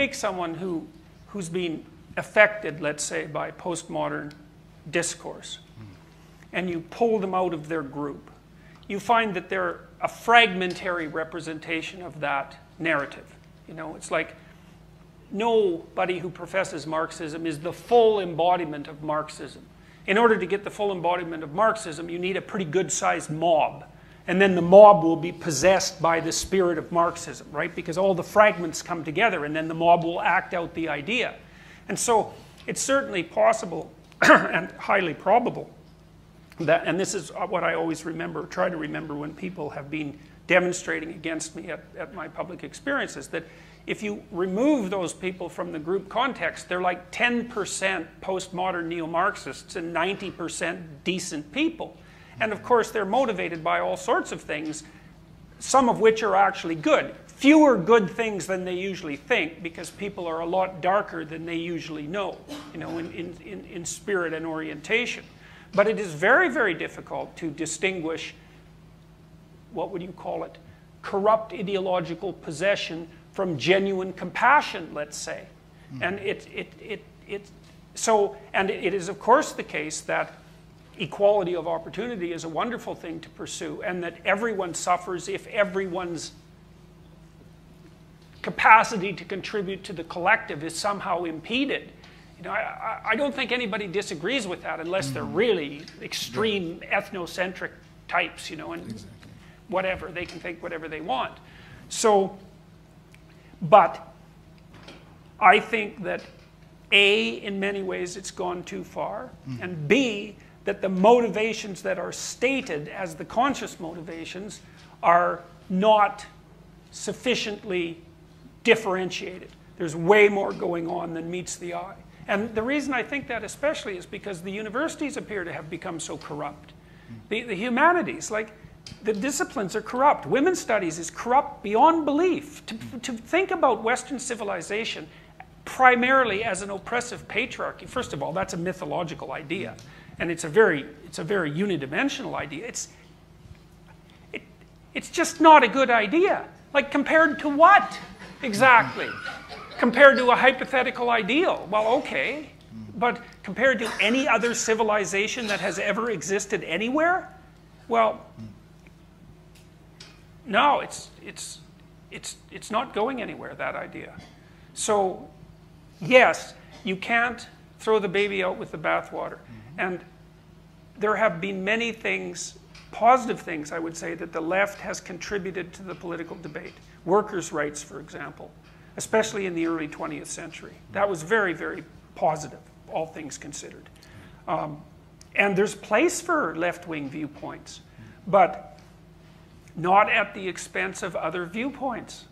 take someone who's been affected, let's say, by postmodern discourse, and you pull them out of their group, you find that they're a fragmentary representation of that narrative. You know, it's like nobody who professes Marxism is the full embodiment of Marxism. In order to get the full embodiment of Marxism, you need a pretty good-sized mob. And then the mob will be possessed by the spirit of Marxism, right? Because all the fragments come together, and then the mob will act out the idea. And so it's certainly possible and highly probable that, and this is what I always remember, try to remember when people have been demonstrating against me at my public experiences, that if you remove those people from the group context, they're like 10% postmodern neo-Marxists and 90% decent people. And of course, they're motivated by all sorts of things, some of which are actually good. Fewer good things than they usually think, because people are a lot darker than they usually know, you know, in spirit and orientation. But it is very, very difficult to distinguish, what would you call it, corrupt ideological possession from genuine compassion, let's say. And it is of course the case that equality of opportunity is a wonderful thing to pursue, and that everyone suffers if everyone's capacity to contribute to the collective is somehow impeded. You know, I don't think anybody disagrees with that unless they're really extreme ethnocentric types, you know, and whatever, they can think whatever they want. So, but I think that A, in many ways it's gone too far, and B, that the motivations that are stated as the conscious motivations are not sufficiently differentiated. There's way more going on than meets the eye. And the reason I think that especially is because the universities appear to have become so corrupt. The humanities, like the disciplines, are corrupt. Women's studies is corrupt beyond belief. To think about Western civilization primarily as an oppressive patriarchy, first of all, that's a mythological idea. And it's a very unidimensional idea. It's just not a good idea. Like, compared to what exactly? Compared to a hypothetical ideal. Well, okay. But compared to any other civilization that has ever existed anywhere? Well, no, it's not going anywhere, that idea. So, yes, you can't throw the baby out with the bathwater. And there have been many things, positive things, I would say, that the left has contributed to the political debate. Workers' rights, for example, especially in the early 20th century. That was very, very positive, all things considered. And there's place for left-wing viewpoints, but not at the expense of other viewpoints.